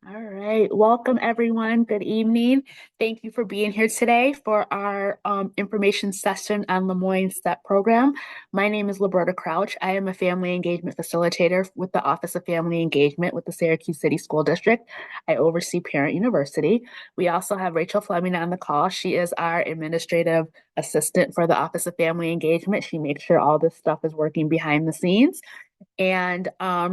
All right. Welcome, everyone. Good evening. Thank you for being here today for our information session on Moyne STEP program. My name is Liberta Crouch. I am a family engagement facilitator with the Office of Family Engagement with the Syracuse City School District. I oversee Parent University. We also have Rachel Fleming on the call. She is our administrative assistant for the Office of Family Engagement. She makes sure all this stuff is working behind the scenes. And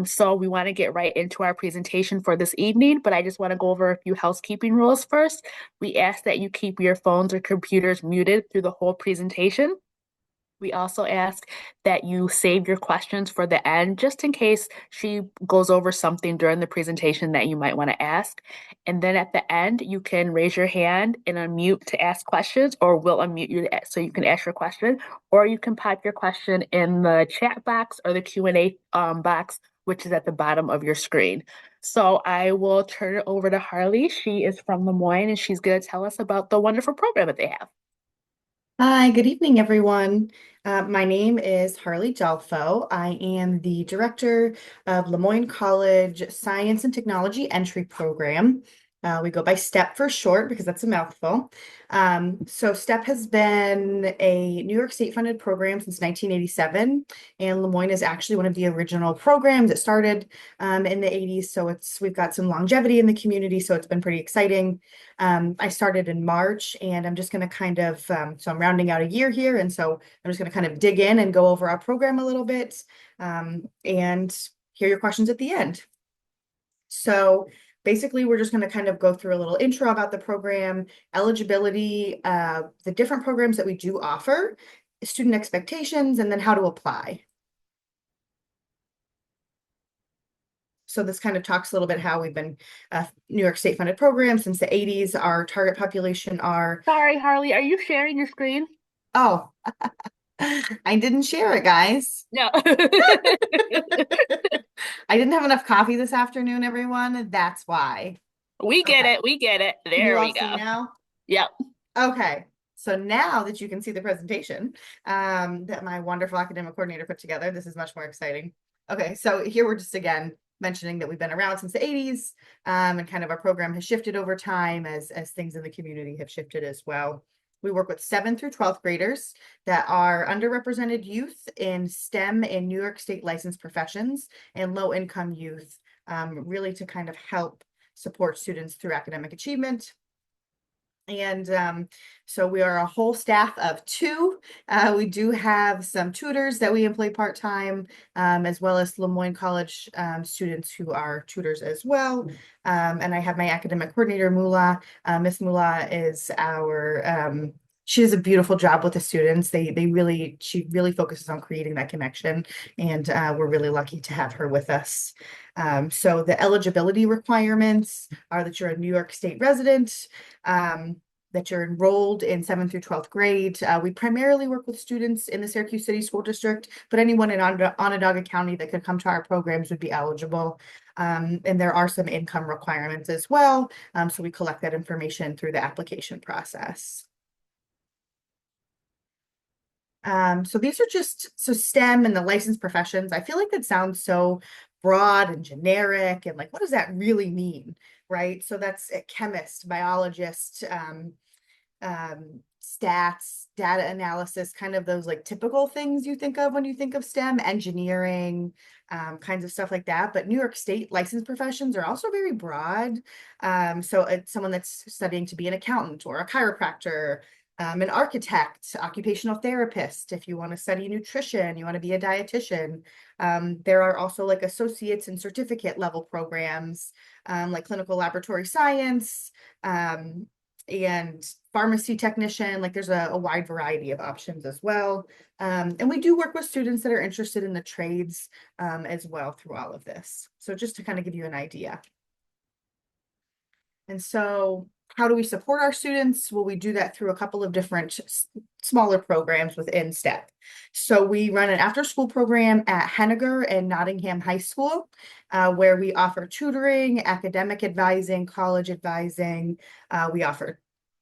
so we want to get right into our presentation for this evening, but I just want to go over a few housekeeping rules first. We ask that you keep your phones or computers muted through the whole presentation. We also ask that you save your questions for the end, just in case she goes over something during the presentation that you might want to ask. And then at the end, you can raise your hand and unmute to ask questions, or we'll unmute you so you can ask your question, or you can type your question in the chat box or the Q&A box, which is at the bottom of your screen. So I will turn it over to Harley. She is from Moyne, and she's going to tell us about the wonderful program that they have. Hi, good evening, everyone. My name is Harley Delfo. I am the director of Moyne College Science and Technology Entry Program. We go by STEP for short because that's a mouthful. So STEP has been a New York State funded program since 1987, and Moyne is actually one of the original programs that started in the 80s. So we've got some longevity in the community, so it's been pretty exciting. I started in March, and I'm just going to so I'm rounding out a year here. And so I'm just going to kind of dig in and go over our program a little bit and hear your questions at the end. So basically, we're just going to kind of go through a little intro about the program, eligibility, the different programs that we do offer, student expectations, and then how to apply. So this kind of talks a little bit how we've been a New York State funded program since the 80s. Our target population are, Sorry, Harley, are you sharing your screen? oh, I didn't share it, guys. No. I didn't have enough coffee this afternoon, everyone. That's why. We get Okay. it. We get it. Can you There all we see go. now? Yep. Okay. So now that you can see the presentation that my wonderful academic coordinator put together, this is much more exciting. Okay, so here we're just again mentioning that we've been around since the 80s, and kind of our program has shifted over time as things in the community have shifted as well. We work with 7th through 12th graders that are underrepresented youth in STEM and New York State licensed professions and low income youth, really to kind of help support students through academic achievement. And so we are a whole staff of 2. We do have some tutors that we employ part-time, as well as Moyne College students who are tutors as well. And I have my academic coordinator, Mula. Miss Mula is our she does a beautiful job with the students. She really focuses on creating that connection, and we're really lucky to have her with us. So the eligibility requirements are that you're a New York State resident, that you're enrolled in 7th through 12th grade. We primarily work with students in the Syracuse City School District, but anyone in Onondaga County that could come to our programs would be eligible. And there are some income requirements as well. So we collect that information through the application process. So these are so STEM and the licensed professions. I feel like that sounds so broad and generic, and like, what does that really mean, right? So that's a chemist, biologist, stats, data analysis, kind of those like typical things you think of when you think of STEM, engineering, kinds of stuff like that. But New York State licensed professions are also very broad. So it's someone that's studying to be an accountant or a chiropractor, an architect, occupational therapist. If you want to study nutrition, you want to be a dietitian. There are also like associates and certificate level programs, like clinical laboratory science, and pharmacy technician. Like there's a wide variety of options as well. And we do work with students that are interested in the trades as well through all of this. So just to kind of give you an idea. And so how do we support our students? Well, we do that through a couple of different smaller programs within STEP. So we run an after-school program at Henniger and Nottingham High School, where we offer tutoring, academic advising, college advising. We offer,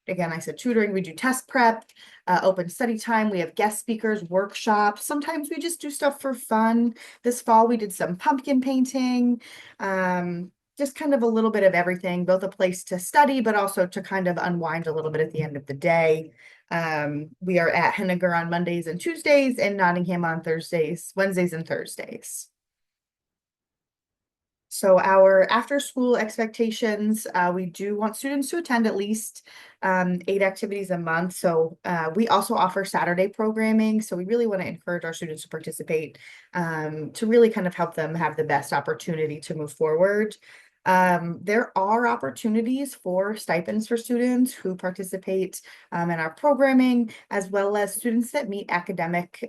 again, I said tutoring. We do test prep, open study time. We have guest speakers, workshops. Sometimes we just do stuff for fun. This fall, we did some pumpkin painting. just kind of a little bit of everything, both a place to study, but also to kind of unwind a little bit at the end of the day. We are at Henniger on Mondays and Tuesdays and Nottingham on Thursdays, Wednesdays and Thursdays. So our after school expectations, we do want students to attend at least 8 activities a month. So we also offer Saturday programming. So we really want to encourage our students to participate to really kind of help them have the best opportunity to move forward. There are opportunities for stipends for students who participate in our programming, as well as students that meet academic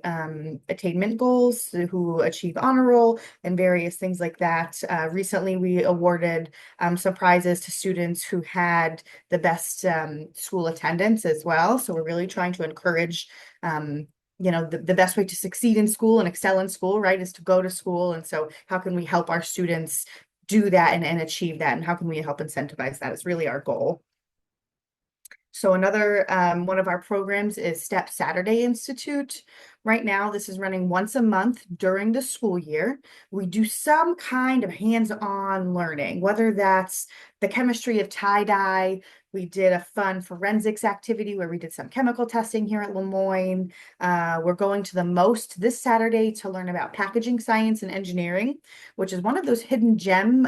attainment goals, who achieve honor roll and various things like that. Recently, we awarded some prizes to students who had the best school attendance as well. So we're really trying to encourage the best way to succeed in school and excel in school, right, is to go to school. And so how can we help our students do that and achieve that? And how can we help incentivize that is really our goal. So another one of our programs is Step Saturday Institute. Right now, this is running once a month during the school year. We do some kind of hands-on learning, whether that's the chemistry of tie-dye. We did a fun forensics activity where we did some chemical testing here at Moyne. We're going to the most this Saturday to learn about packaging science and engineering, which is one of those hidden gem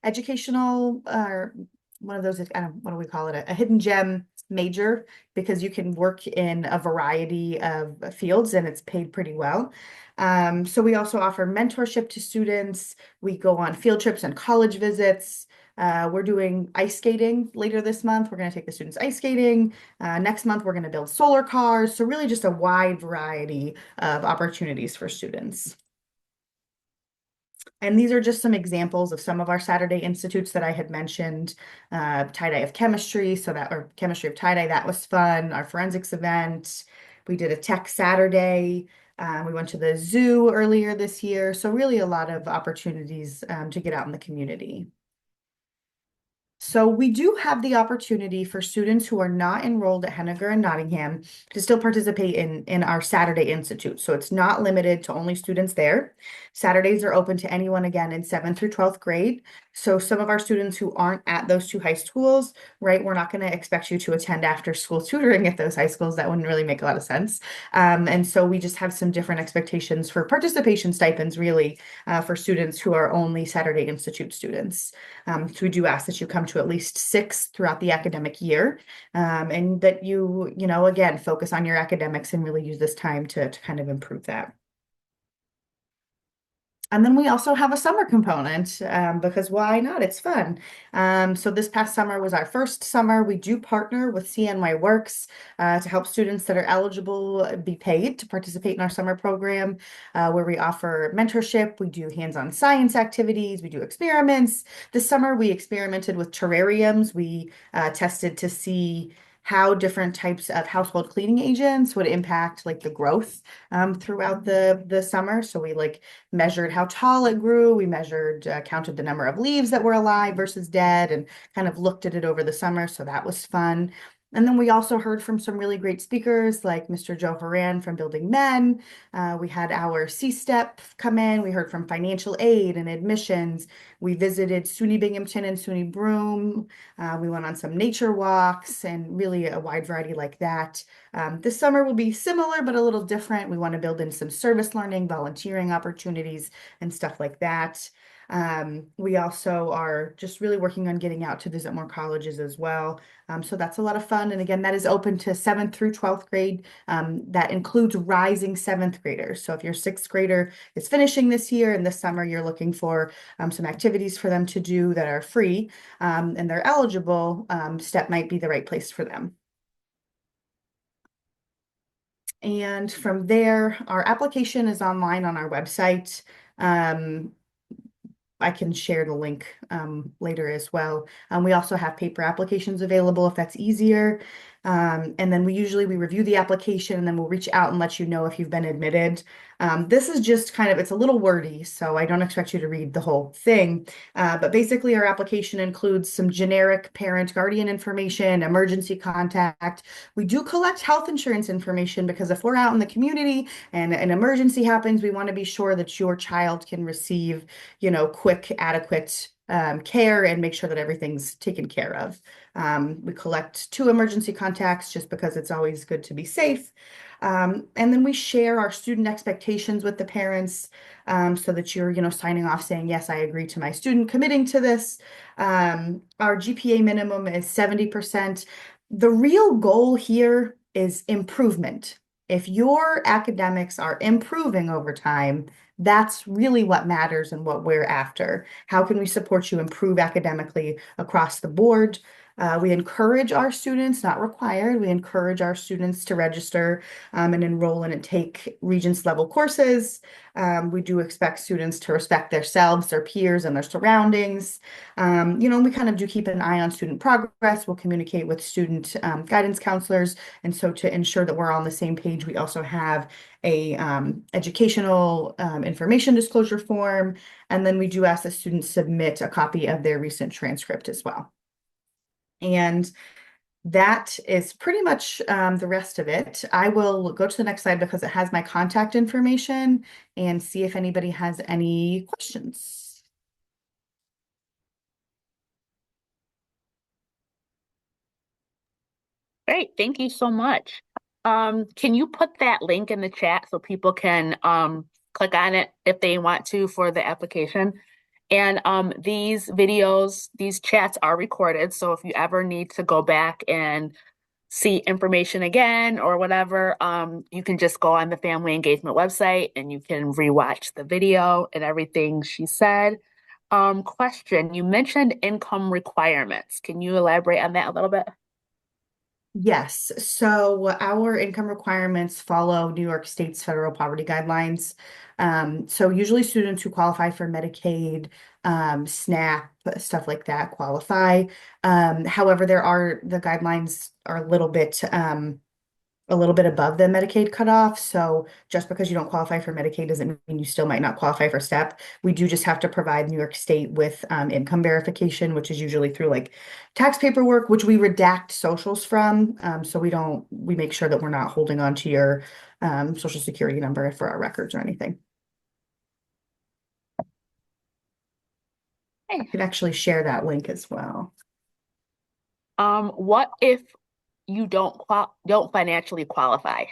educational one of those, I don't, what do we call it? A hidden gem major, because you can work in a variety of fields and it's paid pretty well. So we also offer mentorship to students. We go on field trips and college visits. We're doing ice skating later this month. We're going to take the students ice skating. Next month, we're going to build solar cars. So really just a wide variety of opportunities for students. And these are just some examples of some of our Saturday institutes that I had mentioned. Tie-dye of chemistry, or chemistry of tie-dye, that was fun. Our forensics event. We did a tech Saturday. We went to the zoo earlier this year. So really a lot of opportunities to get out in the community. So we do have the opportunity for students who are not enrolled at Henniger and Nottingham to still participate in our Saturday Institute. So it's not limited to only students there. Saturdays are open to anyone again in 7th through 12th grade. So some of our students who aren't at those two high schools, right, we're not going to expect you to attend after school tutoring at those high schools. That wouldn't really make a lot of sense. And so we just have some different expectations for participation stipends, really, for students who are only Saturday Institute students. So we do ask that you come to at least 6 throughout the academic year, and that again, focus on your academics and really use this time to kind of improve that. And then we also have a summer component because why not? It's fun. So this past summer was our first summer. We do partner with CNY Works to help students that are eligible be paid to participate in our summer program, where we offer mentorship. We do hands-on science activities. We do experiments. This summer we experimented with terrariums. We tested to see how different types of household cleaning agents would impact like the growth throughout the summer. So we measured how tall it grew. We measured, counted the number of leaves that were alive versus dead, and kind of looked at it over the summer. So that was fun. And then we also heard from some really great speakers like Mr. Joe Horan from Building Men. We had our C-STEP come in. We heard from financial aid and admissions. We visited SUNY Binghamton and SUNY Broome. We went on some nature walks and really a wide variety like that. This summer will be similar, but a little different. We want to build in some service learning, volunteering opportunities, and stuff like that. We also are just really working on getting out to visit more colleges as well. So that's a lot of fun. And again, that is open to 7th through 12th grade. That includes rising 7th graders. So if your 6th grader is finishing this year and this summer you're looking for some activities for them to do that are free and they're eligible, STEP might be the right place for them. And from there, our application is online on our website. I can share the link later as well. We also have paper applications available if that's easier. And then we review the application and then we'll reach out and let you know if you've been admitted. This is just it's a little wordy, so I don't expect you to read the whole thing. But basically our application includes some generic parent guardian information, emergency contact. We do collect health insurance information because if we're out in the community and an emergency happens, we want to be sure that your child can receive, quick, adequate care and make sure that everything's taken care of. We collect two emergency contacts just because it's always good to be safe. And then we share our student expectations with the parents, so that you're, signing off saying, yes, I agree to my student committing to this. Our GPA minimum is 70%. The real goal here is improvement. If your academics are improving over time, that's really what matters and what we're after. How can we support you improve academically across the board? We encourage our students, not required, we encourage our students to register and enroll in and take Regents level courses. We do expect students to respect themselves, their peers, and their surroundings. We kind of do keep an eye on student progress. We'll communicate with student guidance counselors. And so to ensure that we're on the same page, we also have a educational information disclosure form. And then we do ask the students submit a copy of their recent transcript as well. And that is pretty much the rest of it. I will go to the next slide because it has my contact information and see if anybody has any questions. Great, thank you so much. Can you put that link in the chat so people can click on it if they want to for the application? And these videos, these chats are recorded, so if you ever need to go back and see information again or whatever, you can just go on the family engagement website and you can rewatch the video and everything she said. Question, you mentioned income requirements. Can you elaborate on that a little bit? Yes, so our income requirements follow New York State's federal poverty guidelines. So usually students who qualify for Medicaid, SNAP, stuff like that qualify. However, the guidelines are a little bit above the Medicaid cutoff. So just because you don't qualify for Medicaid doesn't mean you still might not qualify for STEP. We do just have to provide New York State with income verification, which is usually through like tax paperwork, which we redact socials from. So we make sure that we're not holding on to your social security number for our records or anything. I Hey. can actually share that link as well. What if you don't financially qualify?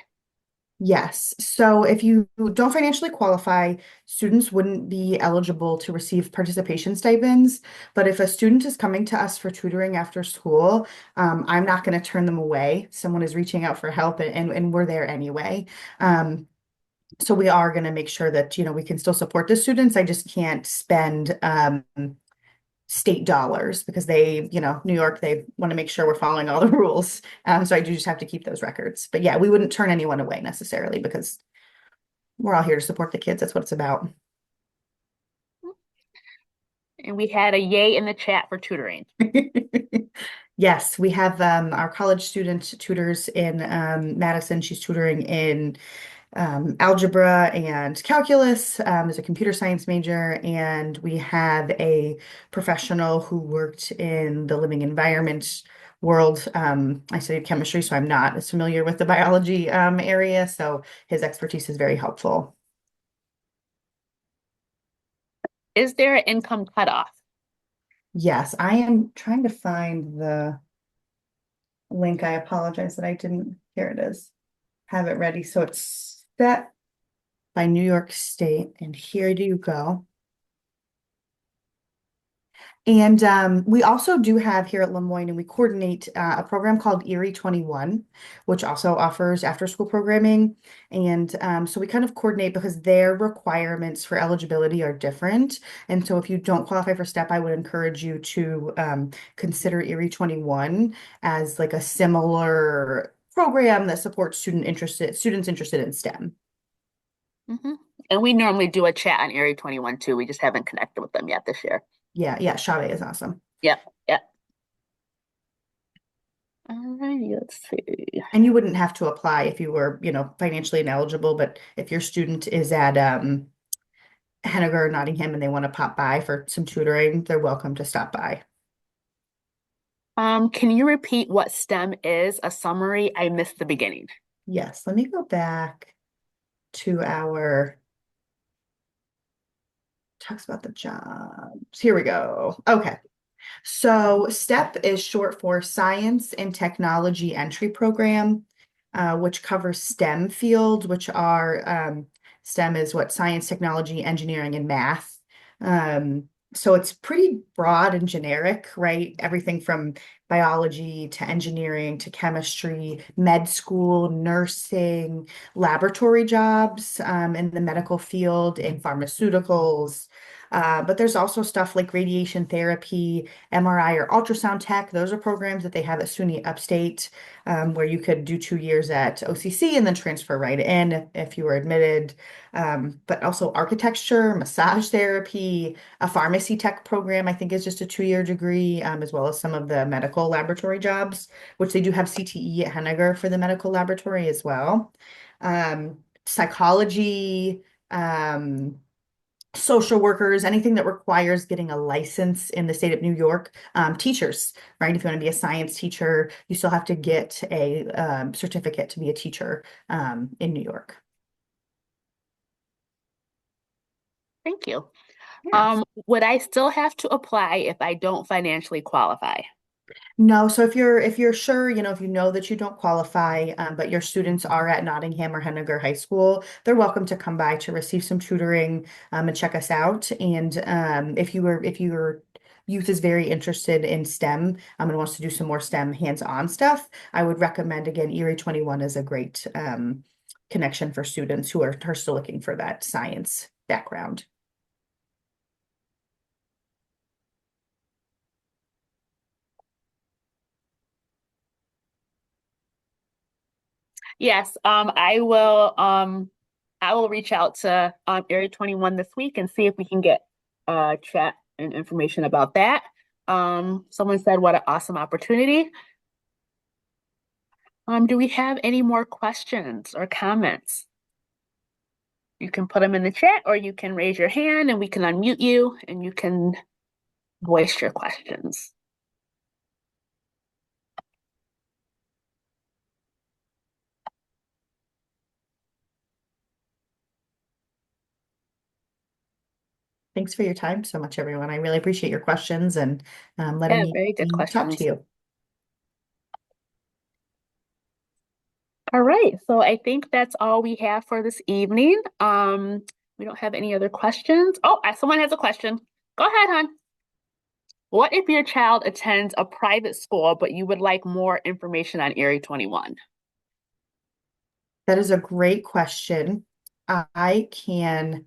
Yes. So if you don't financially qualify, students wouldn't be eligible to receive participation stipends. But if a student is coming to us for tutoring after school, I'm not going to turn them away. Someone is reaching out for help and we're there anyway. So we are going to make sure that, we can still support the students. I just can't spend state dollars because New York, they want to make sure we're following all the rules. So I do just have to keep those records. But yeah, we wouldn't turn anyone away necessarily because we're all here to support the kids. That's what it's about. And we had a yay in the chat for tutoring. Yes, we have our college student tutors in Madison. She's tutoring in algebra and calculus, is a computer science major, and we have a professional who worked in the living environment world. I studied chemistry, so I'm not as familiar with the biology area, so his expertise is very helpful. Is there an income cutoff? Yes, I am trying to find the link. I apologize that I didn't. Here it is. Have it ready. So it's set by New York State, and here do you go. And we also do have here at Moyne, and we coordinate a program called Erie 21, which also offers after-school programming. And so we kind of coordinate because their requirements for eligibility are different. And so if you don't qualify for STEP, I would encourage you to consider Erie 21 as like a similar program that supports students interested in STEM. Hmm. And we normally do a chat on Area 21 too. We just haven't connected with them yet this year. Yeah, Shave is awesome. Yep, yep. All righty, let's see. And you wouldn't have to apply if you were, financially ineligible, but if your student is at Henniger or Nottingham and they want to pop by for some tutoring, they're welcome to stop by. Can you repeat what STEM is? A summary. I missed the beginning. Yes, let me go back to our talks about the jobs. Here we go. Okay. So STEP is short for Science and Technology Entry Program, which covers STEM fields, which are STEM is what science, technology, engineering, and math. So it's pretty broad and generic, right? Everything from biology to engineering to chemistry, med school, nursing, laboratory jobs in the medical field, in pharmaceuticals. But there's also stuff like radiation therapy, MRI or ultrasound tech. Those are programs that they have at SUNY Upstate, where you could do 2 years at OCC and then transfer right in if you were admitted. But also architecture, massage therapy, a pharmacy tech program, I think is just a 2 year degree, as well as some of the medical laboratory jobs, which they do have CTE at Henniger for the medical laboratory as well. Psychology, social workers, anything that requires getting a license in the state of New York, teachers, right? If you want to be a science teacher, you still have to get a certificate to be a teacher in New York. Thank you. Yeah. Would I still have to apply if I don't financially qualify? No, so if you're sure, if you know that you don't qualify, but your students are at Nottingham or Henniger High School, they're welcome to come by to receive some tutoring and check us out. And if your youth is very interested in STEM and wants to do some more STEM hands-on stuff, I would recommend again Erie 21 is a great connection for students who are still looking for that science background. Yes, I will reach out to Area 21 this week and see if we can get chat and information about that. Someone said what an awesome opportunity. Do we have any more questions or comments? You can put them in the chat or you can raise your hand and we can unmute you and you can voice your questions. Thanks for your time so much, everyone. I really appreciate your questions and letting Yeah, very good me talk to questions. you. All right, so I think that's all we have for this evening. We don't have any other questions. Oh, someone has a question. Go ahead, hon. What if your child attends a private school, but you would like more information on Area 21? That is a great question. I can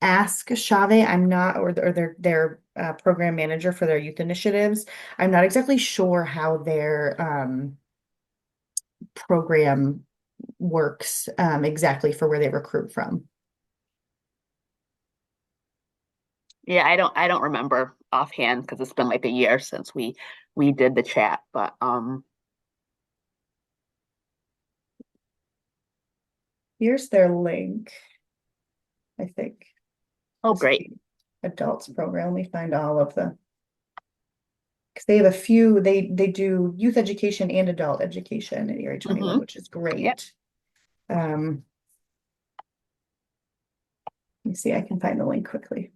ask Shave. I'm not, or their program manager for their youth initiatives. I'm not exactly sure how their program works exactly for where they recruit from. Yeah, I don't remember offhand because it's been like a year since we did the chat, but Here's their link, I think. oh This is great. the adults program. Let me find all of them. Because they have a few, they do youth education and adult education in Area 21, Mm-hmm. which is Yep. great. Um, Let me see, I can find the link quickly.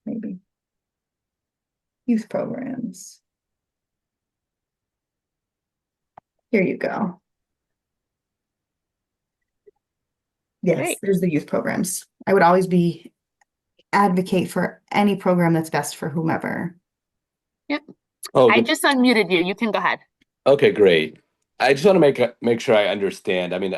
Maybe. Youth programs. Here you go. Yes, Great. there's the youth programs. I would always be advocate for any program that's best for whomever. Yep. Oh, I good. just unmuted you. You can go ahead. Okay, great. I just want to make sure I understand. I mean,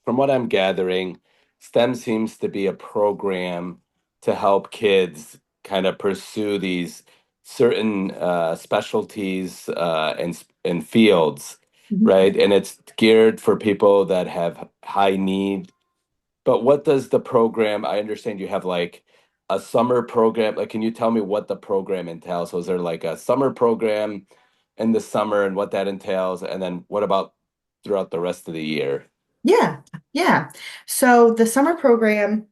from what I'm gathering, STEM seems to be a program to help kids kind of pursue these certain specialties and fields, Mhm. right? And it's geared for people that have high need. But what does the program? I understand you have like a summer program. Like, can you tell me what the program entails? So is there like a summer program in the summer and what that entails? And then what about throughout the rest of the year? Yeah, yeah. So the summer program,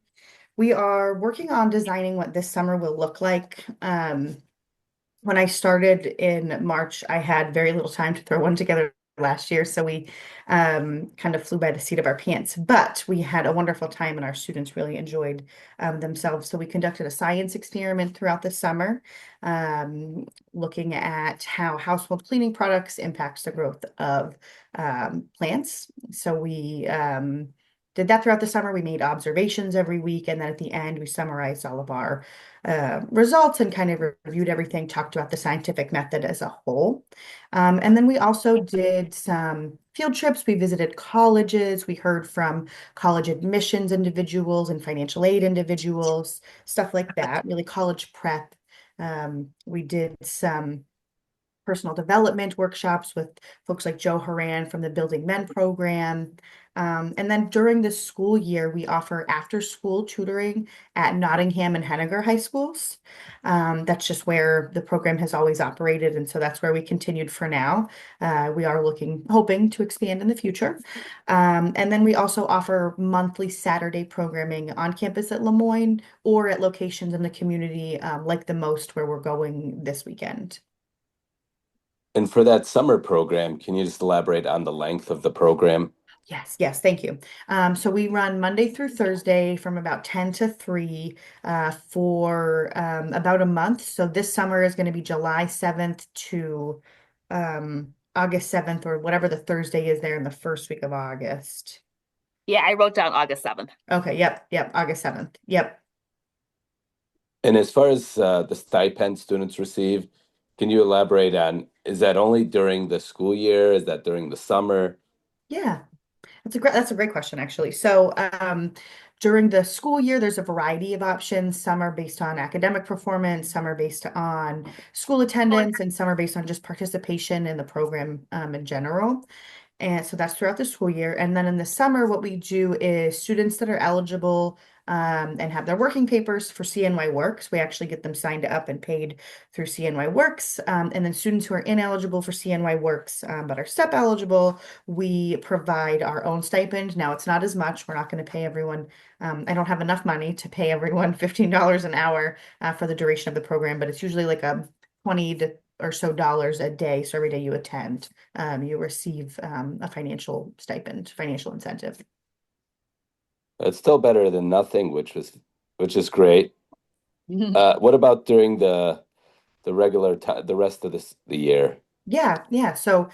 we are working on designing what this summer will look like. When I started in March, I had very little time to throw one together last year, so we kind of flew by the seat of our pants. But we had a wonderful time, and our students really enjoyed themselves. So we conducted a science experiment throughout the summer, looking at how household cleaning products impacts the growth of plants. So we did that throughout the summer. We made observations every week, and then at the end, we summarized all of our results and kind of reviewed everything, talked about the scientific method as a whole. And then we also did some field trips. We visited colleges. We heard from college admissions individuals and financial aid individuals, stuff like that, really college prep. We did some personal development workshops with folks like Joe Horan from the Building Men program. And then during the school year, we offer after school tutoring at Nottingham and Henniger high schools. That's just where the program has always operated. And so that's where we continued for now. We are hoping to expand in the future. And then we also offer monthly Saturday programming on campus at Moyne or at locations in the community, like the Most, where we're going this weekend. And for that summer program, can you just elaborate on the length of the program? Yes, thank you. So we run Monday through Thursday from about 10 to 3 for about a month. So this summer is going to be July 7th to August 7th, or whatever the Thursday is there in the first week of August. Yeah, I wrote down August 7th. Okay, yep, August 7th. Yep. And as far as the stipend students receive, can you elaborate on, is that only during the school year? Is that during the summer? Yeah. That's a great question, actually. So, during the school year, there's a variety of options. Some are based on academic performance, some are based on school attendance, and some are based on just participation in the program, in general. And so that's throughout the school year. And then in the summer, what we do is students that are eligible and have their working papers for CNY Works, we actually get them signed up and paid through CNY Works. And then students who are ineligible for CNY Works but are STEP eligible, we provide our own stipend. Now, it's not as much. We're not going to pay everyone. I don't have enough money to pay everyone $15 an hour for the duration of the program, but it's usually like a 20 to or so dollars a day. So every day you attend, you receive a financial stipend, financial incentive. It's still better than nothing, which is great. What about during the regular time, the rest of the year? Yeah. So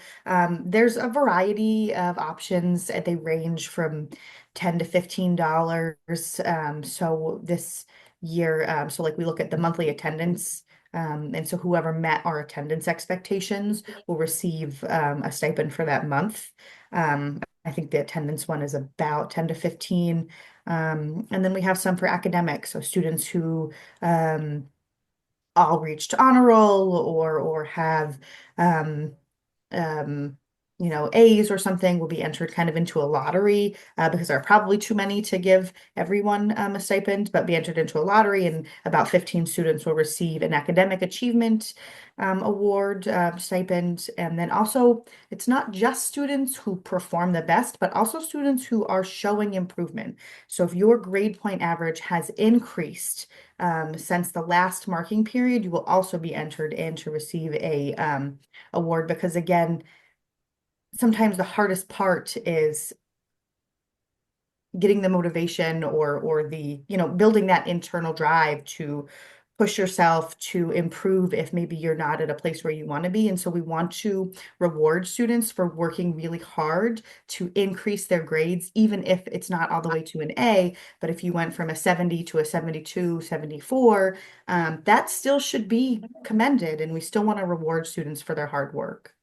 there's a variety of options. They range from $10 to $15. So this year, so like we look at the monthly attendance, and so whoever met our attendance expectations will receive a stipend for that month. I think the attendance one is about 10 to 15. And then we have some for academics, so students who all reached honor roll or have um, um, A's or something will be entered kind of into a lottery because there are probably too many to give everyone a stipend, but be entered into a lottery, and about 15 students will receive an academic achievement award stipend. And then also, it's not just students who perform the best, but also students who are showing improvement. So if your grade point average has increased since the last marking period, you will also be entered in to receive a award because, again, sometimes the hardest part is getting the motivation or the, building that internal drive to push yourself to improve if maybe you're not at a place where you want to be. And so we want to reward students for working really hard to increase their grades, even if it's not all the way to an A, but if you went from a 70 to a 72, 74, that still should be commended. And we still want to reward students for their hard work.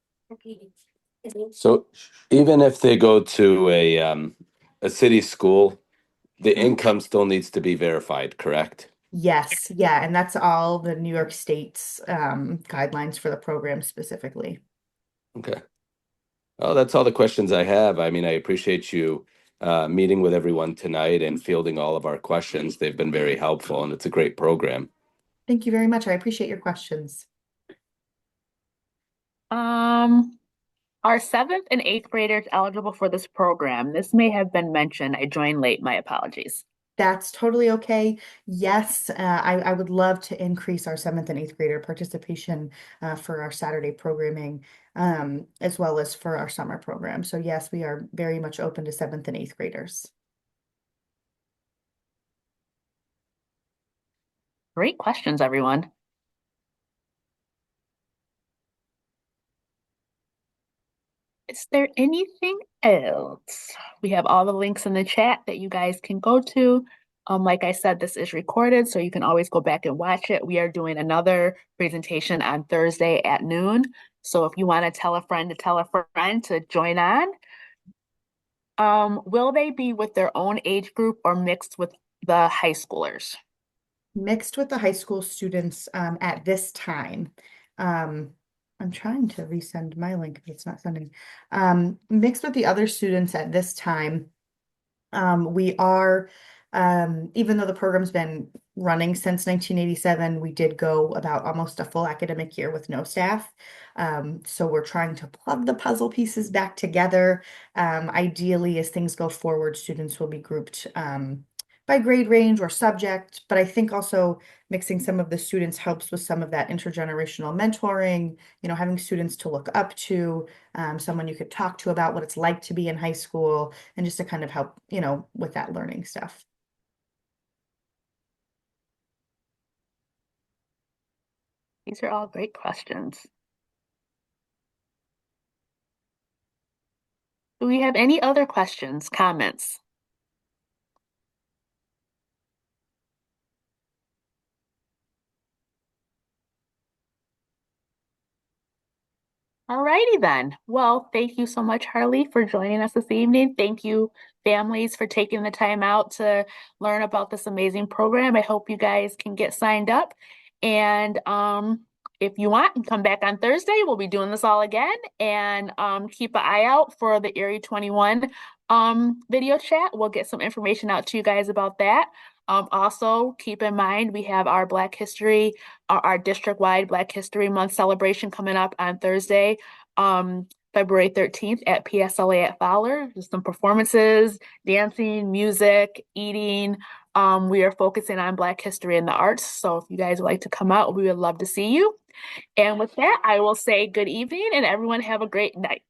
So even if they go to a city school, the Mhm. income still needs to be verified, correct? Yes, yeah, and that's all the New York State's guidelines for the program specifically. Okay. Oh, that's all the questions I have. I mean, I appreciate you meeting with everyone tonight and fielding all of our questions. They've been very helpful, and it's a great program. Thank you very much. I appreciate your questions. Um, are seventh and eighth graders eligible for this program? This may have been mentioned. I joined late. My apologies. that's totally okay. Yes, I would love to increase our seventh and eighth grader participation for our Saturday programming, as well as for our summer program. So yes, we are very much open to seventh and eighth graders. Great questions, everyone. Is there anything else? We have all the links in the chat that you guys can go to. Like I said, this is recorded, so you can always go back and watch it. We are doing another presentation on Thursday at noon. So if you want to tell a friend to tell a friend to join on, will they be with their own age group or mixed with the high schoolers? Mixed with the high school students at this time. I'm trying to resend my link, but it's not sending. Mixed with the other students at this time. We are, even though the program's been running since 1987, we did go about almost a full academic year with no staff. So we're trying to plug the puzzle pieces back together. Ideally, as things go forward, students will be grouped by grade range or subject, but I think also mixing some of the students helps with some of that intergenerational mentoring, having students to look up to, someone you could talk to about what it's like to be in high school, and just to kind of help, with that learning stuff. These are all great questions. Do we have any other questions, comments? Alrighty then. Well, thank you so much, Harley, for joining us this evening. Thank you, families, for taking the time out to learn about this amazing program. I hope you guys can get signed up. And if you want, come back on Thursday. We'll be doing this all again. And keep an eye out for the Erie 21 video chat. We'll get some information out to you guys about that. Also, keep in mind we have our Black History, our district-wide Black History Month celebration coming up on Thursday, February 13th at PSLA at Fowler. Just some performances, dancing, music, eating. We are focusing on Black history and the arts. So if you guys would like to come out, we would love to see you. And with that, I will say good evening and everyone have a great night.